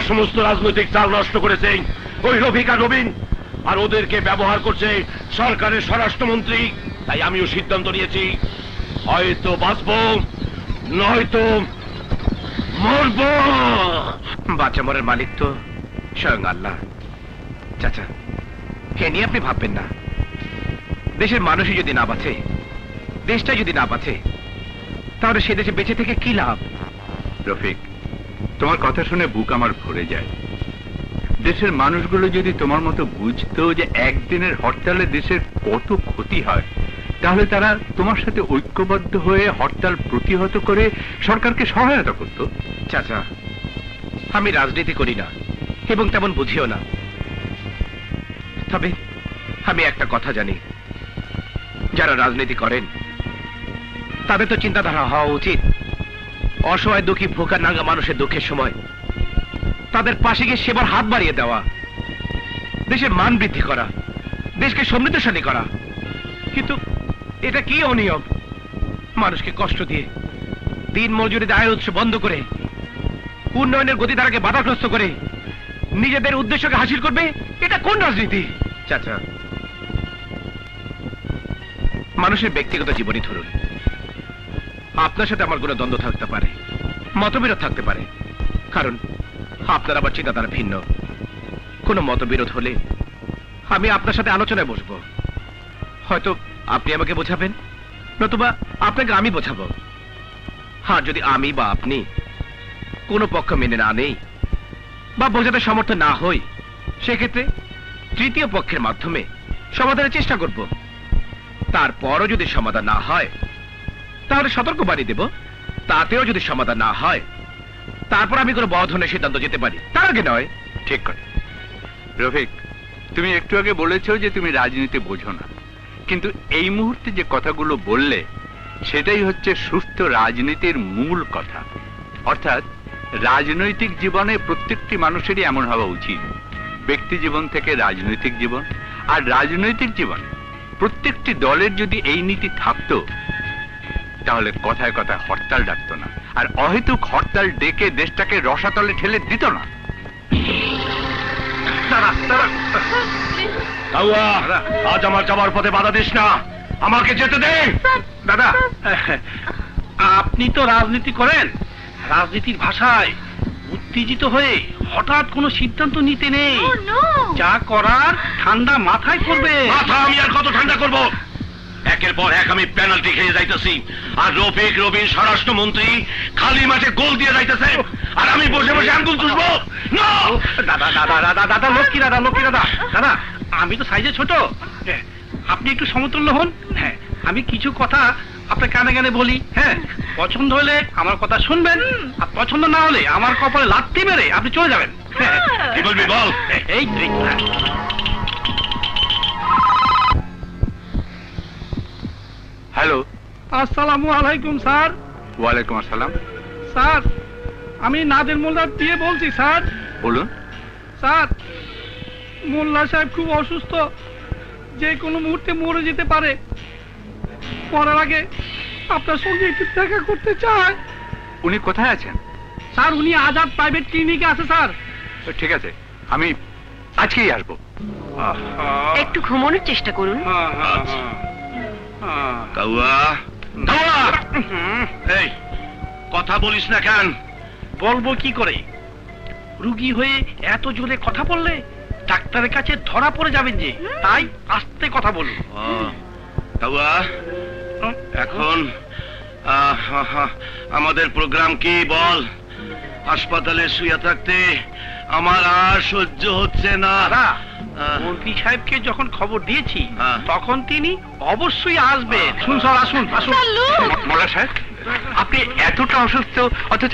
সমস্ত রাজনৈতিক চাল নষ্ট করেছে ওই রফিক আর রবিন, আর ওদেরকে ব্যবহার করছে সরকারের স্বরাষ্ট্রমন্ত্রী। তাই আমিও সিদ্ধান্ত নিয়েছি, হয়তো বাঁচবো নয়তো মরব। বাচ্চা মরার মালিক তো স্বয়ং আল্লাহ। চাচা, কে নিয়ে আপনি ভাববেন না। দেশের মানুষই যদি না বাঁচে, দেশটাই যদি না বাঁচে, তাহলে সে দেশে বেঁচে থেকে কি লাভ? রফিক, তোমার কথা শুনে বুক আমার ভরে যায়। দেশের মানুষগুলো যদি তোমার মতো বুঝতো যে একদিনের হরতালে দেশের কত ক্ষতি হয়, তাহলে তারা তোমার সাথে ঐক্যবদ্ধ হয়ে হরতাল প্রতিহত করে সরকারকে সহায়তা করত। চাচা, আমি রাজনীতি করি না এবং তেমন বুঝিও না, তবে আমি একটা কথা জানি, যারা রাজনীতি করেন তাদের তো চিন্তাধারা হওয়া উচিত অসহায় দুঃখী ভোকা নাঙ্গা মানুষের দুঃখের সময় তাদের পাশে গিয়ে সেবার হাত বাড়িয়ে দেওয়া, দেশের মান বৃদ্ধি করা, দেশকে সমৃদ্ধশালী করা। কিন্তু এটা কি অনিয়ম? মানুষকে কষ্ট দিয়ে, দিন মজুরির আয়ের উৎস বন্ধ করে, উন্নয়নের গতিধারাকে বাধাগ্রস্ত করে নিজেদের উদ্দেশ্যকে হাসিল করবে, এটা কোন রাজনীতি? চাচা, মানুষের ব্যক্তিগত জীবনই ধরুন, আপনার সাথে আমার কোনো দ্বন্দ্ব থাকতে পারে, মতবিরোধ থাকতে পারে, কারণ আপনার আবার চিন্তাধারা ভিন্ন। কোনো মতবিরোধ হলে আমি আপনার সাথে আলোচনায় বসবো, হয়তো আপনি আমাকে বোঝাবেন, নতুবা আপনাকে আমি বোঝাবো। আর যদি আমি বা আপনি কোনো পক্ষ মেনে না নেই বা বোঝাতে সমর্থ না হই, সেক্ষেত্রে তৃতীয় পক্ষের মাধ্যমে সমাধানের চেষ্টা করব। তারপরও যদি সমাধান না হয় তাহলে সতর্ক বাড়ি দেব, তাতেও যদি সমাধান না হয় তারপর আমি কোনো বড় ধরনের সিদ্ধান্ত যেতে পারি, তার আগে নয়। ঠিক কথা। রফিক, তুমি একটু আগে বলেছো যে তুমি রাজনীতি বোঝো না, কিন্তু এই মুহূর্তে যে কথাগুলো বললে সেটাই হচ্ছে সুস্থ রাজনীতির মূল কথা। অর্থাৎ রাজনৈতিক জীবনে প্রত্যেকটি মানুষেরই এমন হওয়া উচিত, ব্যক্তি জীবন থেকে রাজনৈতিক জীবন, আর রাজনৈতিক জীবনে প্রত্যেকটি দলের যদি এই নীতি থাকতো তাহলে কথায় কথায় হরতাল ডাকতো না, আর অহেতুক হরতাল ডেকে দেশটাকে রসাতলে ঠেলে দিত না। আজ আমার যাবার পথে বাধা দিস না, আমাকে যেতে দে। দাদা, আপনি তো রাজনীতি করেন, রাজনীতির ভাষায় উত্তেজিত হয়ে হঠাৎ কোনো সিদ্ধান্ত নিতে নেই। যা করার ঠান্ডা মাথায় করবে। মাথা আমি আর কত ঠান্ডা করব? একের পর এক আমি পেনাল্টি খেয়ে যাইতেছি, আর রফিক রবিন স্বরাষ্ট্রমন্ত্রী খালি মাঠে গোল দিয়ে যাইতেছে, আর আমি বসে বসে আঙ্গুল চুষবো। দাদা দাদা দাদা দাদা, লক্ষ্মী দাদা, লক্ষ্মী দাদা, দাদা আমি তো সাইজে ছোট, আপনি একটু সমতুল্য হন। হ্যাঁ, আমি কিছু কথা আপনার কানে কানে বলি। হ্যাঁ, পছন্দ হলে আমার কথা শুনবেন, আর পছন্দ না হলে আমার কপালে লাথি মেরে আপনি চলে যাবেন। কি বলবি বল? এই হ্যালো। আসসালামু আলাইকুম স্যার। ওয়ালাইকুম আসসালাম। স্যার, আমি নাদের মোল্লার দিয়ে বলছি স্যার। বলুন। স্যার, মোল্লা সাহেব খুব অসুস্থ, যে কোনো মুহূর্তে মরে যেতে পারে। মরার আগে আপনার সঙ্গে একটু দেখা করতে চায়। উনি কোথায় আছেন? স্যার, উনি আজাদ প্রাইভেট ক্লিনিকে আছে স্যার। ঠিক আছে, আমি আজকেই আসবো। একটু ঘুমানোর চেষ্টা করুন। কাউয়া, কাউয়া! এই কথা বলিস না কেন? বলবো কি করে? রুগী হয়ে এত জোরে কথা বললে ডাক্তারের কাছে ধরা পড়ে যাবেন যে, তাই আস্তে কথা বলুন। কাউয়া, এখন আমাদের প্রোগ্রাম কি বল? হাসপাতালে শুয়ে থাকতে আমার আর সহ্য হচ্ছে না। মন্ত্রী সাহেবকে যখন খবর দিয়েছি হ্যাঁ। তখন তিনি অবশ্যই আসবেন। শুন স্যার, আসুন আসুন। মোল্লা সাহেব, আপনি এতটা অসুস্থ অথচ